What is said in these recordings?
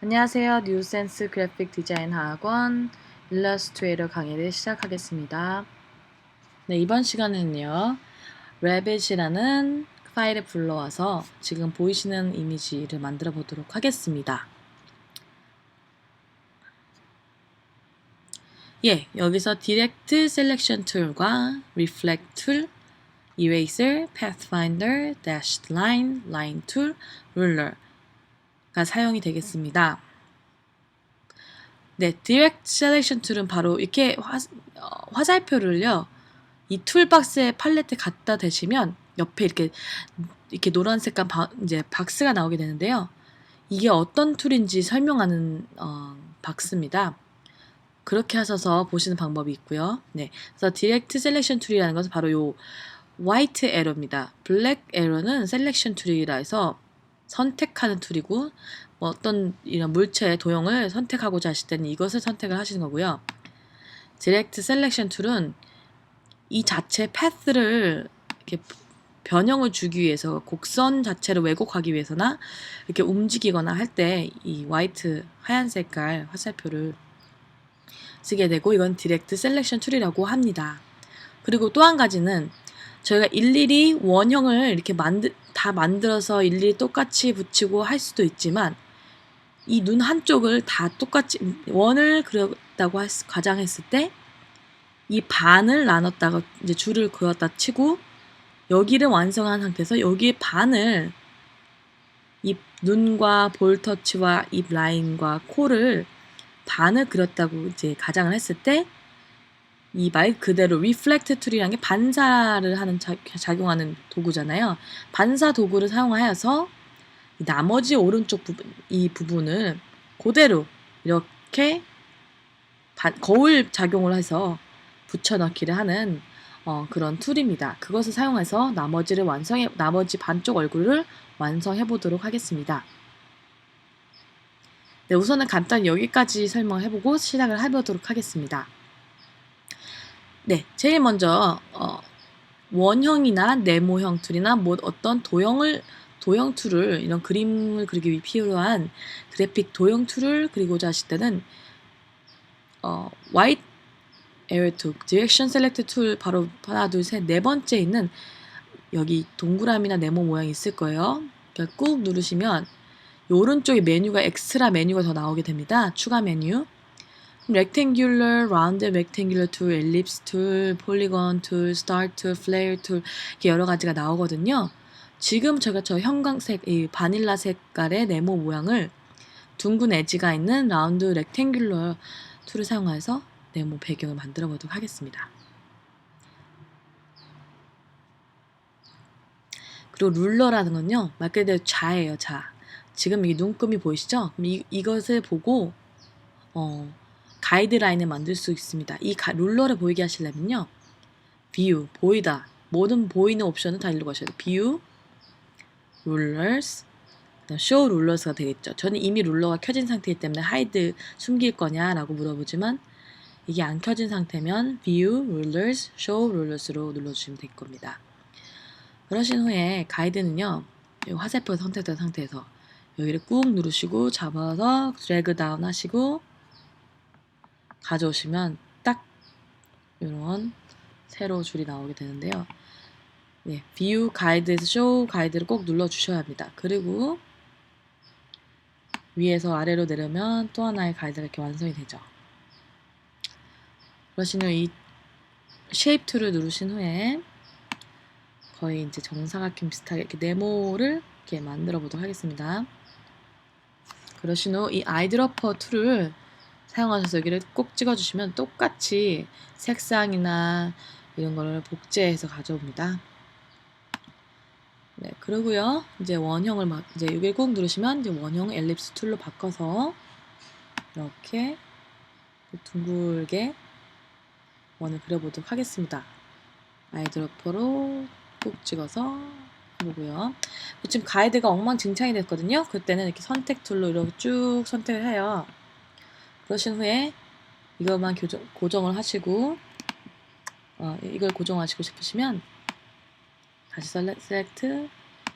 안녕하세요. 뉴센스 그래픽 디자인 학원 일러스트레이터 강의를 시작하겠습니다. 네, 이번 시간에는요. Rabbit이라는 파일을 불러와서 지금 보이시는 이미지를 만들어 보도록 하겠습니다. 예, 여기서 Direct Selection 툴과 Reflect 툴, Eraser, Pathfinder, Dashed Line, Line 툴, Ruler가 사용이 되겠습니다. 네, Direct Selection 툴은 바로 이렇게 화살표를요, 이 툴박스에 팔레트에 갖다 대시면 옆에 이렇게 노란색깔 이제 박스가 나오게 되는데요. 이게 어떤 툴인지 설명하는 박스입니다. 그렇게 하셔서 보시는 방법이 있고요. 네, 그래서 Direct Selection 툴이라는 것은 바로 요 화이트 에러입니다. 블랙 에러는 셀렉션 툴이라 해서 선택하는 툴이고, 뭐 어떤 이런 물체의 도형을 선택하고자 하실 때는 이것을 선택을 하시는 거고요. 디렉트 셀렉션 툴은 이 자체 패스를 이렇게 변형을 주기 위해서 곡선 자체를 왜곡하기 위해서나 이렇게 움직이거나 할 때 이 화이트 하얀 색깔 화살표를 쓰게 되고, 이건 디렉트 셀렉션 툴이라고 합니다. 그리고 또 한 가지는 저희가 일일이 원형을 이렇게 다 만들어서 일일이 똑같이 붙이고 할 수도 있지만, 이 눈 한쪽을 다 똑같이 원을 그렸다고 가정했을 때 이 반을 나눴다가 이제 줄을 그었다 치고, 여기를 완성한 상태에서 여기에 반을 이 눈과 볼 터치와 입 라인과 코를 반을 그렸다고 이제 가정을 했을 때, 이 말 그대로 리플렉트 툴이라는 게 반사를 하는 작용하는 도구잖아요. 반사 도구를 사용하여서 나머지 오른쪽 부분, 이 부분을 그대로 이렇게 거울 작용을 해서 붙여넣기를 하는 그런 툴입니다. 그것을 사용해서 나머지 반쪽 얼굴을 완성해 보도록 하겠습니다. 네, 우선은 간단히 여기까지 설명해보고 시작을 해보도록 하겠습니다. 네, 제일 먼저 원형이나 네모형 툴이나 뭐 어떤 도형 툴을, 이런 그림을 그리기 위해 필요한 그래픽 도형 툴을 그리고자 하실 때는 White Arrow 툴, Direction Select 툴 바로 하나, 둘, 셋, 네 번째 있는 여기 동그라미나 네모 모양이 있을 거예요. 그러니까 꾹 누르시면 이 오른쪽에 메뉴가 엑스트라 메뉴가 더 나오게 됩니다. 추가 메뉴. Rectangular, Round Rectangular 툴, Ellipse 툴, Polygon 툴, Star 툴, Flare 툴, 이렇게 여러 가지가 나오거든요. 지금 제가 저 형광색, 이 바닐라 색깔의 네모 모양을 둥근 에지가 있는 Round Rectangular 툴을 사용해서 네모 배경을 만들어 보도록 하겠습니다. 그리고 룰러라는 건요, 말 그대로 자예요, 자. 지금 이 눈금이 보이시죠? 그럼 이것을 보고 가이드라인을 만들 수 있습니다. 이 룰러를 보이게 하시려면요, View, 보이다, 모든 보이는 옵션을 다 일로 가셔야 돼요. View, Rulers, Show Rulers가 되겠죠. 저는 이미 룰러가 켜진 상태이기 때문에 하이드, 숨길 거냐라고 물어보지만, 이게 안 켜진 상태면 View, Rulers, Show Rulers로 눌러주시면 될 겁니다. 그러신 후에 가이드는요, 화살표가 선택된 상태에서 여기를 꾹 누르시고 잡아서 드래그 다운 하시고 가져오시면 딱 이런 세로 줄이 나오게 되는데요. 네, View 가이드에서 Show 가이드를 꼭 눌러주셔야 합니다. 그리고 위에서 아래로 내려면 또 하나의 가이드가 이렇게 완성이 되죠. 그러신 후 이 쉐입 툴을 누르신 후에 거의 이제 정사각형 비슷하게 이렇게 네모를 이렇게 만들어 보도록 하겠습니다. 그러신 후 이 아이드러퍼 툴을 사용하셔서 여기를 꼭 찍어주시면 똑같이 색상이나 이런 거를 복제해서 가져옵니다. 네, 그러고요. 이제 원형을 이제 여기를 꾹 누르시면 이제 원형 엘립스 툴로 바꿔서 이렇게 둥글게 원을 그려보도록 하겠습니다. 아이드러퍼로 꾹 찍어서 해보고요. 지금 가이드가 엉망진창이 됐거든요. 그때는 이렇게 선택 툴로 이렇게 쭉 선택을 해요. 그러신 후에 이것만 고정을 하시고, 이걸 고정하시고 싶으시면 다시 셀렉트,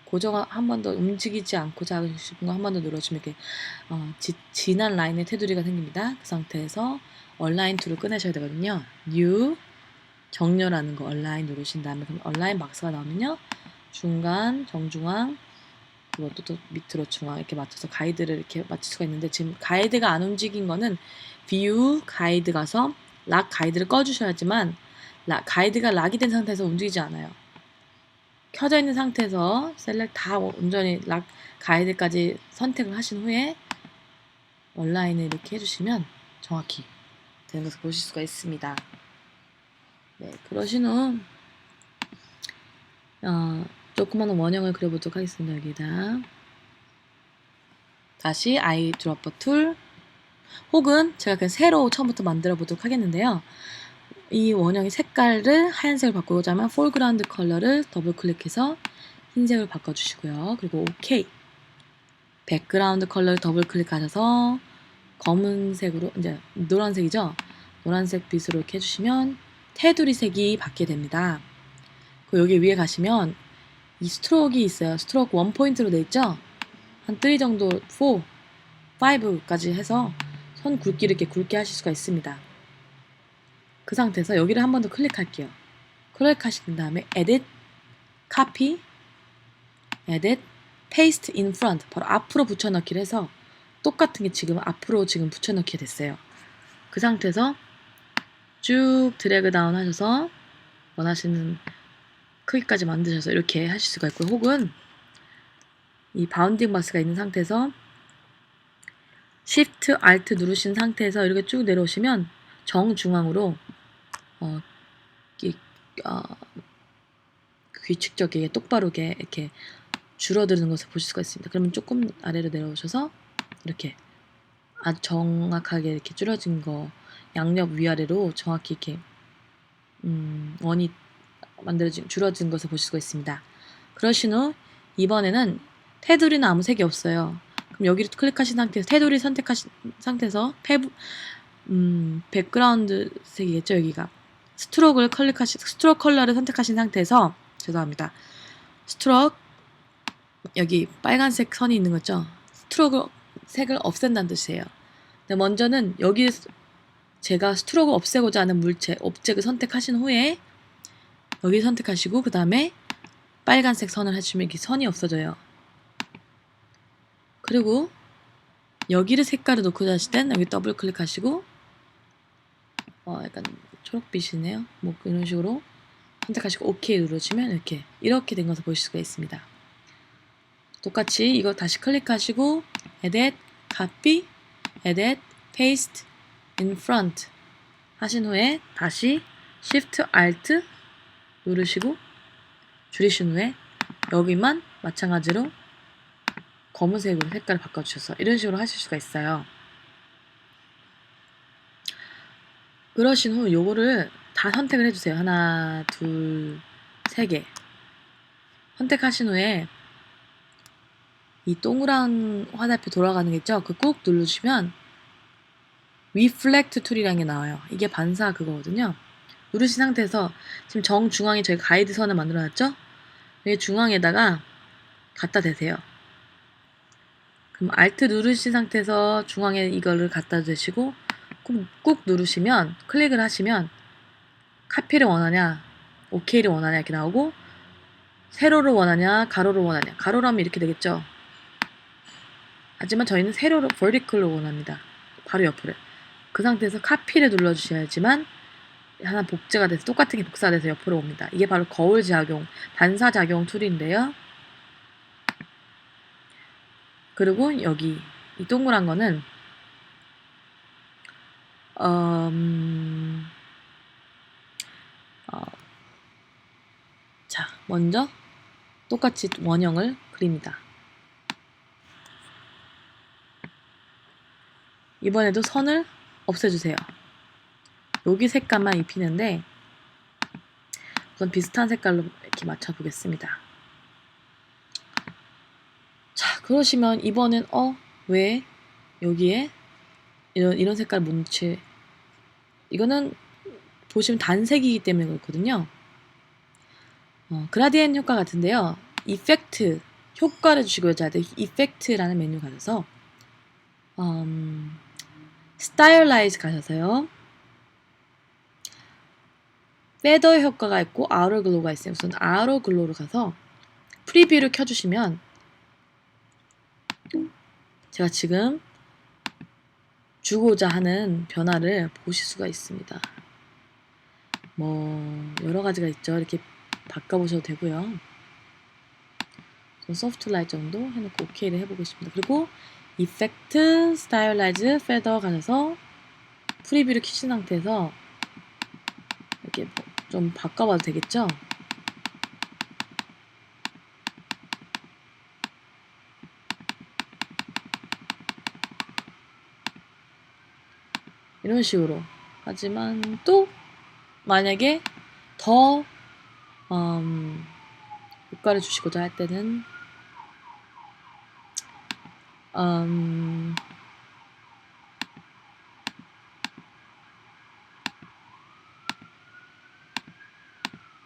고정 한 번 더 움직이지 않고 작은 싶은 거 한 번 더 눌러주면 이렇게 진한 라인의 테두리가 생깁니다. 그 상태에서 얼라인 툴을 꺼내셔야 되거든요. New 정렬하는 거 얼라인 누르신 다음에 그럼 얼라인 박스가 나오면요. 중간, 정중앙, 그것도 또 밑으로 중앙 이렇게 맞춰서 가이드를 이렇게 맞출 수가 있는데 지금 가이드가 안 움직인 거는 View 가이드 가서 락 가이드를 꺼주셔야지만 가이드가 락이 된 상태에서 움직이지 않아요. 켜져 있는 상태에서 셀렉트 다 온전히 락 가이드까지 선택을 하신 후에 온라인을 이렇게 해주시면 정확히 되는 것을 보실 수가 있습니다. 네, 그러신 후 조그마한 원형을 그려보도록 하겠습니다. 여기다 다시 아이드로퍼 툴 혹은 제가 그냥 새로 처음부터 만들어 보도록 하겠는데요. 이 원형의 색깔을 하얀색을 바꾸고자 하면 foreground 컬러를 더블 클릭해서 흰색을 바꿔주시고요. 그리고 OK 백그라운드 컬러를 더블 클릭하셔서 검은색으로 이제 노란색이죠. 노란색 빛으로 이렇게 해주시면 테두리 색이 바뀌게 됩니다. 그리고 여기 위에 가시면 이 스트로크가 있어요. 스트로크 1포인트로 돼 있죠. 한 3 정도 4, 5까지 해서 선 굵기를 이렇게 굵게 하실 수가 있습니다. 그 상태에서 여기를 한 번 더 클릭할게요. 클릭하신 다음에 Edit, Copy, Edit, Paste in Front 바로 앞으로 붙여넣기를 해서 똑같은 게 지금 앞으로 지금 붙여넣기가 됐어요. 그 상태에서 쭉 드래그 다운 하셔서 원하시는 크기까지 만드셔서 이렇게 하실 수가 있고요. 혹은 이 바운딩 바스가 있는 상태에서 Shift, Alt 누르신 상태에서 이렇게 쭉 내려오시면 정중앙으로 규칙적이게 똑바르게 이렇게 줄어드는 것을 보실 수가 있습니다. 그러면 조금 아래로 내려오셔서 이렇게 아주 정확하게 이렇게 줄어진 거 양옆 위아래로 정확히 이렇게 원이 줄어진 것을 보실 수가 있습니다. 그러신 후 이번에는 테두리는 아무 색이 없어요. 그럼 여기를 클릭하신 상태에서 테두리 선택하신 상태에서 백그라운드 색이겠죠. 여기가 스트로크 컬러를 선택하신 상태에서 죄송합니다. 스트로크 여기 빨간색 선이 있는 거죠. 스트로크 색을 없앤다는 뜻이에요. 근데 먼저는 여기 제가 스트로크를 없애고자 하는 물체, 옵젝을 선택하신 후에 여기 선택하시고 그 다음에 빨간색 선을 해주면 이렇게 선이 없어져요. 그리고 여기를 색깔을 놓고자 하실 땐 여기 더블 클릭하시고 약간 초록빛이네요. 뭐 이런 식으로 선택하시고 OK 누르시면 이렇게 된 것을 보실 수가 있습니다. 똑같이 이거 다시 클릭하시고 Edit, Copy, Edit, Paste in Front 하신 후에 다시 Shift, Alt 누르시고 줄이신 후에 여기만 마찬가지로 검은색으로 색깔을 바꿔주셔서 이런 식으로 하실 수가 있어요. 그러신 후 요거를 다 선택을 해주세요. 하나, 둘, 세 개 선택하신 후에 이 동그란 화살표 돌아가는 게 있죠? 그 꾹 누르시면 Reflect 툴이라는 게 나와요. 이게 반사 그거거든요. 누르신 상태에서 지금 정중앙에 저희 가이드 선을 만들어놨죠? 여기 중앙에다가 갖다 대세요. 그럼 Alt 누르신 상태에서 중앙에 이거를 갖다 대시고 꾹 누르시면 클릭을 하시면 카피를 원하냐 OK를 원하냐 이렇게 나오고 세로를 원하냐 가로를 원하냐 가로라면 이렇게 되겠죠. 하지만 저희는 세로로 vertical로 원합니다. 바로 옆으로. 그 상태에서 카피를 눌러주셔야지만 하나 복제가 돼서 똑같은 게 복사가 돼서 옆으로 옵니다. 이게 바로 거울 작용, 반사 작용 툴인데요. 그리고 여기 이 동그란 거는 자, 먼저 똑같이 원형을 그립니다. 이번에도 선을 없애주세요. 여기 색깔만 입히는데 우선 비슷한 색깔로 이렇게 맞춰보겠습니다. 자, 그러시면 이번엔 왜 여기에 이런 색깔 뭉치 이거는 보시면 단색이기 때문에 그렇거든요. 그라디엔 효과 같은데요. 이펙트 효과를 주시고요. 자, 이펙트라는 메뉴 가셔서 스타일라이즈 가셔서요. 페더 효과가 있고 아우터 글로우가 있어요. 우선 아우터 글로우로 가서 프리뷰를 켜주시면 제가 지금 주고자 하는 변화를 보실 수가 있습니다. 뭐 여러 가지가 있죠. 이렇게 바꿔보셔도 되고요. 소프트 라이트 정도 해놓고 OK를 해보겠습니다. 그리고 이펙트, 스타일라이즈, 페더 가셔서 프리뷰를 켜신 상태에서 이렇게 좀 바꿔봐도 되겠죠? 이런 식으로. 하지만 또 만약에 더 효과를 주시고자 할 때는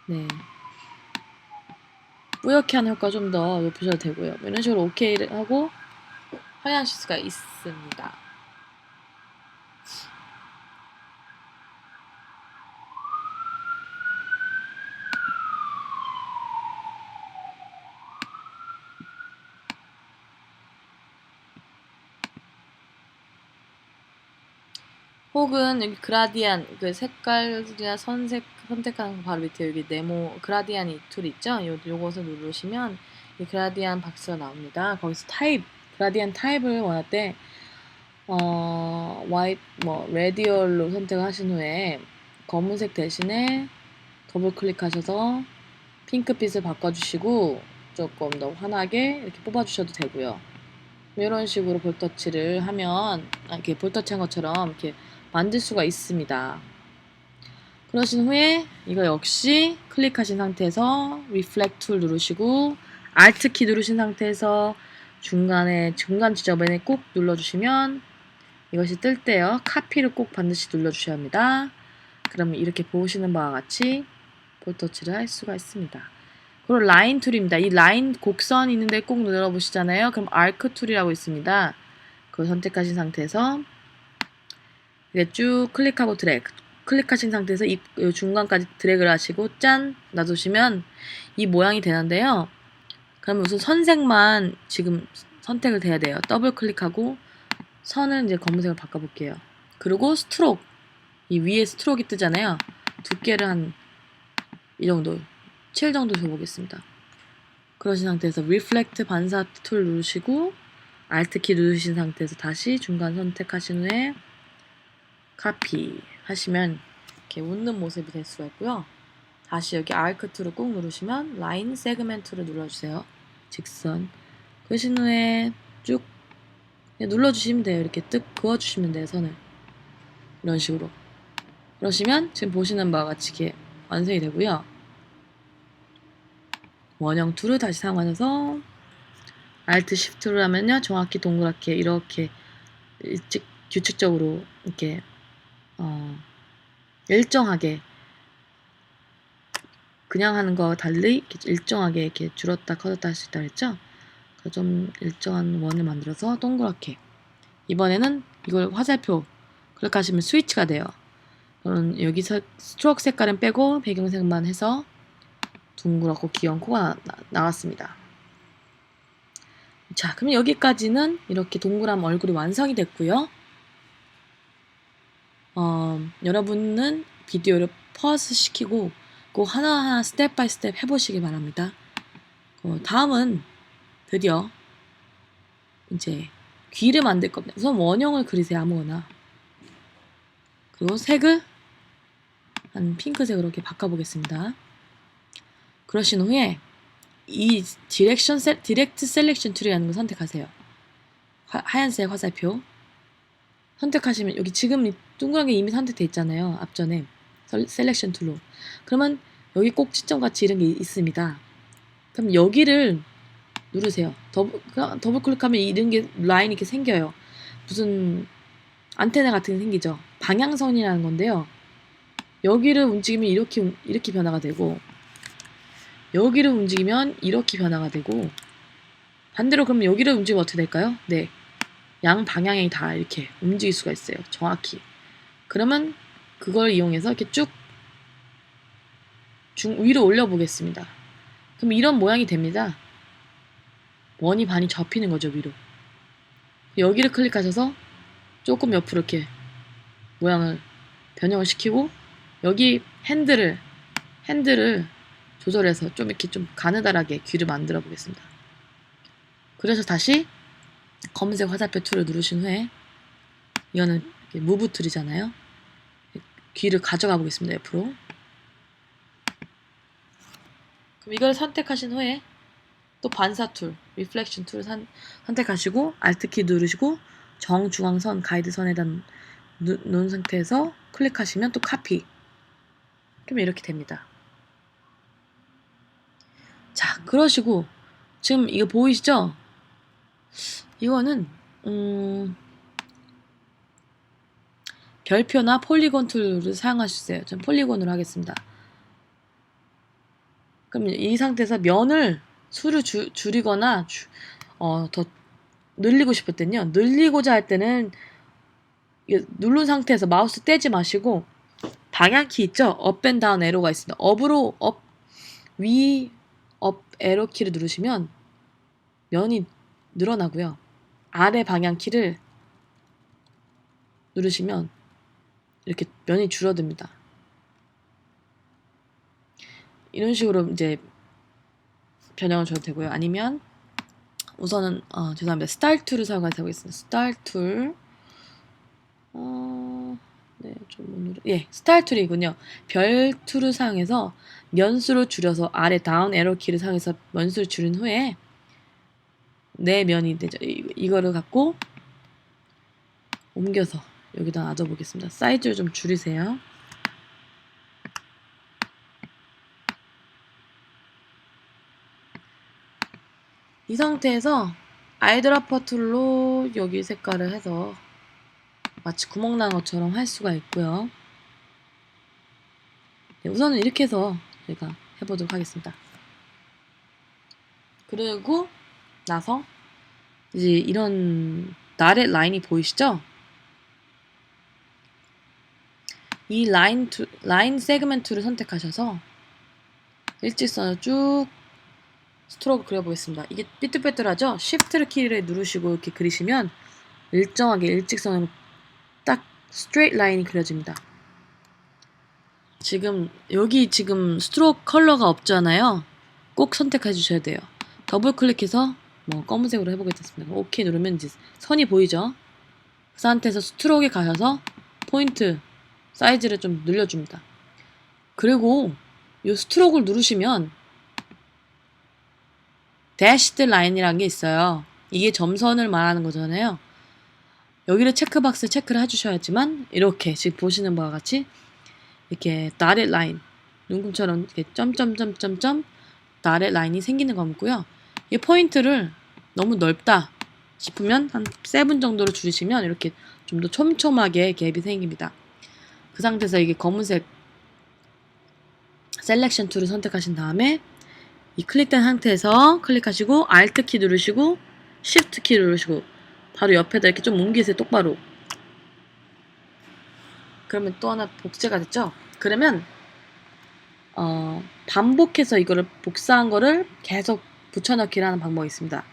네, 뿌옇게 하는 효과 좀 더 높이셔도 되고요. 이런 식으로 OK를 하고 확인하실 수가 있습니다. 혹은 여기 그라디안 그 색깔이나 선택하는 거 바로 밑에 여기 네모 그라디안 툴 있죠? 요것을 누르시면 이 그라디안 박스가 나옵니다. 거기서 그라디안 타입을 원할 때 화이트 레디얼로 선택을 하신 후에 검은색 대신에 더블 클릭하셔서 핑크빛을 바꿔주시고 조금 더 환하게 이렇게 뽑아주셔도 되고요. 이런 식으로 볼터치를 하면 이렇게 볼터치한 것처럼 이렇게 만들 수가 있습니다. 그러신 후에 이거 역시 클릭하신 상태에서 리플렉트 툴 누르시고 Alt 키 누르신 상태에서 중간 지점에 꼭 눌러주시면 이것이 뜰 때요. 카피를 꼭 반드시 눌러주셔야 합니다. 그러면 이렇게 보시는 바와 같이 볼터치를 할 수가 있습니다. 그리고 라인 툴입니다. 이 라인 곡선 있는데 꼭 눌러보시잖아요. 그럼 아크 툴이라고 있습니다. 그걸 선택하신 상태에서 이렇게 쭉 클릭하고 클릭하신 상태에서 이 중간까지 드래그를 하시고 짠 놔두시면 이 모양이 되는데요. 그러면 우선 선색만 지금 선택을 돼야 돼요. 더블 클릭하고 선을 이제 검은색으로 바꿔볼게요. 그리고 스트로크 이 위에 스트로크가 뜨잖아요. 두께를 한 이 정도 7 정도 줘보겠습니다. 그러신 상태에서 리플렉트 반사 툴 누르시고 Alt 키 누르신 상태에서 다시 중간 선택하신 후에 카피 하시면 이렇게 웃는 모습이 될 수가 있고요. 다시 여기 아크 툴을 꾹 누르시면 라인 세그멘트를 눌러주세요. 직선. 그러신 후에 쭉 눌러주시면 돼요. 이렇게 뜩 그어주시면 돼요. 선을. 이런 식으로. 그러시면 지금 보시는 바와 같이 이렇게 완성이 되고요. 원형 툴을 다시 사용하셔서 Alt Shift를 하면요. 정확히 동그랗게 이렇게 규칙적으로 이렇게 일정하게 그냥 하는 거와 달리 이렇게 일정하게 이렇게 줄었다 커졌다 할 수 있다 그랬죠? 좀 일정한 원을 만들어서 동그랗게 이번에는 이걸 화살표 클릭하시면 스위치가 돼요. 저는 여기서 스트로크 색깔은 빼고 배경색만 해서 둥그랗고 귀여운 코가 나왔습니다. 자, 그럼 여기까지는 이렇게 동그란 얼굴이 완성이 됐고요. 여러분은 비디오를 퍼스 시키고 꼭 하나하나 스텝 바이 스텝 해보시기 바랍니다. 다음은 드디어 이제 귀를 만들 겁니다. 우선 원형을 그리세요. 아무거나. 그리고 색을 한 핑크색으로 이렇게 바꿔보겠습니다. 그러신 후에 이 디렉트 셀렉션 툴이라는 걸 선택하세요. 하얀색 화살표 선택하시면 여기 지금 동그란 게 이미 선택되어 있잖아요. 앞전에 셀렉션 툴로. 그러면 여기 꼭지점 같이 이런 게 있습니다. 그럼 여기를 누르세요. 더블 클릭하면 이런 게 라인이 이렇게 생겨요. 무슨 안테나 같은 게 생기죠. 방향선이라는 건데요. 여기를 움직이면 이렇게 변화가 되고 여기를 움직이면 이렇게 변화가 되고 반대로 그러면 여기를 움직이면 어떻게 될까요? 네. 양 방향이 다 이렇게 움직일 수가 있어요. 정확히. 그러면 그걸 이용해서 이렇게 쭉 위로 올려보겠습니다. 그럼 이런 모양이 됩니다. 원이 반이 접히는 거죠, 위로. 여기를 클릭하셔서 조금 옆으로 이렇게 모양을 변형을 시키고 여기 핸들을 조절해서 좀 이렇게 좀 가느다랗게 귀를 만들어 보겠습니다. 그래서 다시 검은색 화살표 툴을 누르신 후에 이거는 무브 툴이잖아요. 귀를 가져가 보겠습니다. 옆으로. 그럼 이걸 선택하신 후에 또 반사 툴, 리플렉션 툴을 선택하시고 Alt키 누르시고 정중앙선 가이드선에다 놓은 상태에서 클릭하시면 또 카피. 그러면 이렇게 됩니다. 자, 그러시고 지금 이거 보이시죠? 이거는 별표나 폴리곤 툴을 사용하시세요. 전 폴리곤으로 하겠습니다. 그럼 이 상태에서 면을 수를 줄이거나 더 늘리고 싶을 때는요. 늘리고자 할 때는 누른 상태에서 마우스 떼지 마시고 방향키 있죠? 업 앤 다운 에로가 있습니다. 업으로 업 에로 키를 누르시면 면이 늘어나고요. 아래 방향키를 누르시면 이렇게 면이 줄어듭니다. 이런 식으로 이제 변형을 줘도 되고요. 아니면 우선은 죄송합니다. 스타일 툴을 사용해서 해보겠습니다. 스타일 툴 네, 좀 못 누르. 예, 스타일 툴이군요. 별 툴을 사용해서 면수를 줄여서 아래 다운 에러 키를 사용해서 면수를 줄인 후에 내 면이 되죠. 이거를 갖고 옮겨서 여기다 놔둬 보겠습니다. 사이즈를 좀 줄이세요. 이 상태에서 아이드라퍼 툴로 여기 색깔을 해서 마치 구멍 난 것처럼 할 수가 있고요. 네, 우선은 이렇게 해서 제가 해보도록 하겠습니다. 그리고 나서 이제 이런 나렛 라인이 보이시죠? 이 라인 세그멘트를 선택하셔서 일직선을 쭉 스트로크 그려보겠습니다. 이게 삐뚤빼뚤하죠? Shift 키를 누르시고 이렇게 그리시면 일정하게 일직선으로 딱 스트레이트 라인이 그려집니다. 여기 지금 스트로크 컬러가 없잖아요. 꼭 선택해 주셔야 돼요. 더블 클릭해서 검은색으로 해보겠습니다. 오케이 누르면 이제 선이 보이죠? 그 상태에서 스트로크에 가셔서 포인트 사이즈를 좀 늘려줍니다. 그리고 이 스트로크를 누르시면 대시드 라인이라는 게 있어요. 이게 점선을 말하는 거잖아요. 여기를 체크박스 체크를 해주셔야지만 이렇게 지금 보시는 바와 같이 이렇게 나렛 라인 눈금처럼 이렇게 점점점점점 나렛 라인이 생기는 거고요. 이 포인트를 너무 넓다 싶으면 한 7 정도로 줄이시면 이렇게 좀 더 촘촘하게 갭이 생깁니다. 그 상태에서 이게 검은색 셀렉션 툴을 선택하신 다음에 이 클릭된 상태에서 클릭하시고 Alt 키 누르시고 Shift 키 누르시고 바로 옆에다 이렇게 좀 옮기세요. 똑바로. 그러면 또 하나 복제가 됐죠? 그러면 반복해서 이거를 복사한 거를 계속 붙여넣기라는 방법이 있습니다.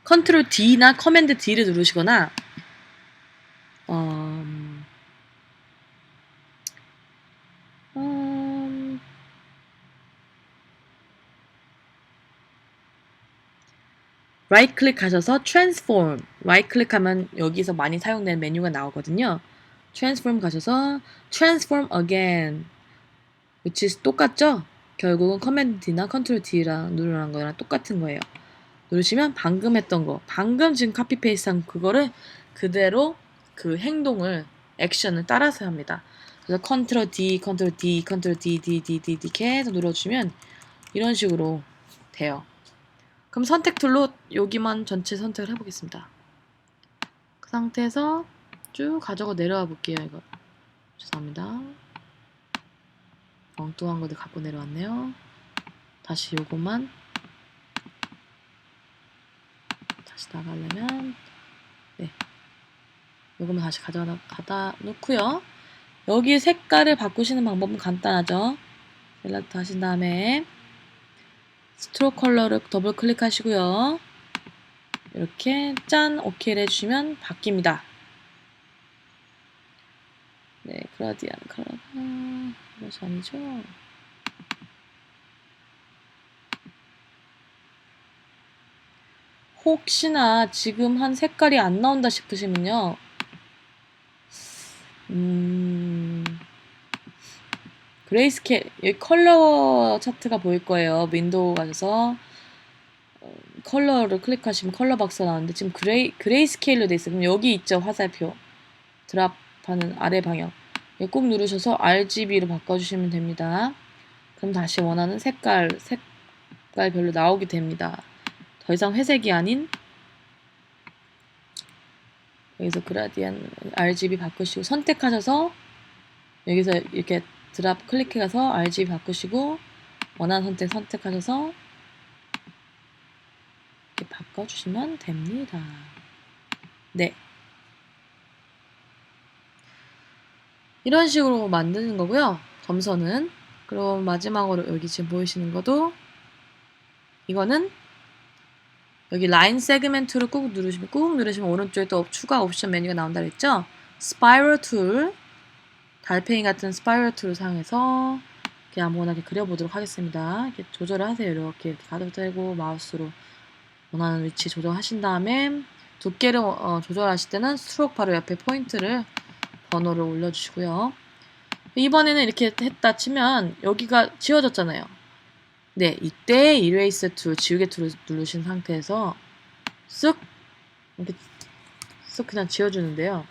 컨트롤 D나 커맨드 D를 누르시거나 라이트 클릭하셔서 Transform 라이트 클릭하면 여기서 많이 사용되는 메뉴가 나오거든요. Transform 가셔서 Transform Again which is 똑같죠? 결국은 커맨드 D나 컨트롤 D랑 누르는 거랑 똑같은 거예요. 누르시면 방금 했던 거 방금 지금 카피 페이스한 그거를 그대로 그 행동을 액션을 따라서 합니다. 그래서 컨트롤 D, 컨트롤 D, 컨트롤 D, D, D, D, D 계속 눌러주시면 이런 식으로 돼요. 그럼 선택 툴로 여기만 전체 선택을 해보겠습니다. 그 상태에서 쭉 가져가 내려와 볼게요. 이거 죄송합니다. 엉뚱한 거들 갖고 내려왔네요. 다시 요것만 다시 나가려면 네, 요거만 다시 가다 놓고요. 여기 색깔을 바꾸시는 방법은 간단하죠. 셀렉트 하신 다음에 스트로크 컬러를 더블 클릭하시고요. 이렇게 짠 OK를 해주시면 바뀝니다. 네, 그라디안 컬러가 이것이 아니죠. 혹시나 지금 한 색깔이 안 나온다 싶으시면요. 그레이스케일, 여기 컬러 차트가 보일 거예요. 윈도우 가셔서 컬러를 클릭하시면 컬러 박스가 나오는데 지금 그레이스케일로 돼 있어요. 그럼 여기 있죠. 화살표. 드랍하는 아래 방향. 꼭 누르셔서 RGB로 바꿔주시면 됩니다. 그럼 다시 원하는 색깔별로 나오게 됩니다. 더 이상 회색이 아닌 여기서 그라디안 RGB 바꾸시고 선택하셔서 여기서 이렇게 드랍 클릭해가서 RGB 바꾸시고 원하는 선택하셔서 이렇게 바꿔주시면 됩니다. 네. 이런 식으로 만드는 거고요. 점선은. 그럼 마지막으로 여기 지금 보이시는 것도 이거는 여기 라인 세그멘트를 꾹 누르시면 오른쪽에 또 추가 옵션 메뉴가 나온다 그랬죠? 스파이럴 툴, 달팽이 같은 스파이럴 툴을 사용해서 그냥 아무거나 이렇게 그려보도록 하겠습니다. 이렇게 조절을 하세요. 이렇게 가도 되고 마우스로 원하는 위치 조정하신 다음에 두께를 조절하실 때는 스트로크 바로 옆에 포인트를 번호를 올려주시고요. 이번에는 이렇게 했다 치면 여기가 지워졌잖아요. 네, 이때 이레이스 툴, 지우개 툴을 누르신 상태에서 쓱 이렇게 쓱 그냥 지워주는데요.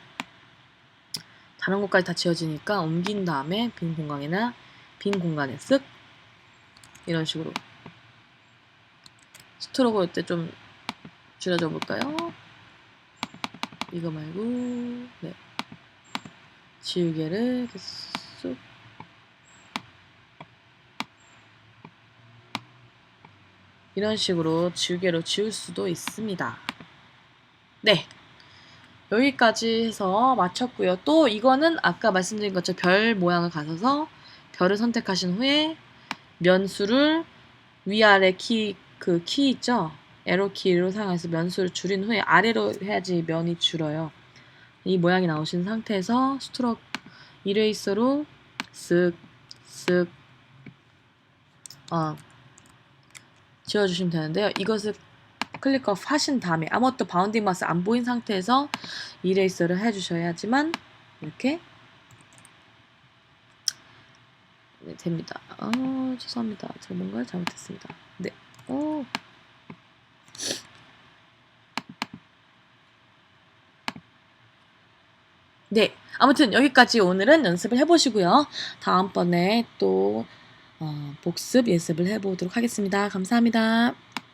다른 곳까지 다 지워지니까 옮긴 다음에 빈 공간에 쓱 이런 식으로 스트로크 때 좀 줄여줘 볼까요? 이거 말고 네, 지우개를 이렇게 쑥 이런 식으로 지우개로 지울 수도 있습니다. 네, 여기까지 해서 마쳤고요. 또 이거는 아까 말씀드린 것처럼 별 모양을 가셔서 별을 선택하신 후에 면수를 위아래 키 있죠? 에로 키로 사용해서 면수를 줄인 후에 아래로 해야지 면이 줄어요. 이 모양이 나오신 상태에서 스트로크 이레이서로 쓱쓱 지워주시면 되는데요. 이것을 클릭업 하신 다음에 아무것도 바운딩 마스 안 보인 상태에서 이레이서를 해주셔야지만 이렇게 네, 됩니다. 죄송합니다. 제가 뭔가를 잘못했습니다. 네. 네. 아무튼 여기까지 오늘은 연습을 해보시고요. 다음번에 또 복습 예습을 해보도록 하겠습니다. 감사합니다.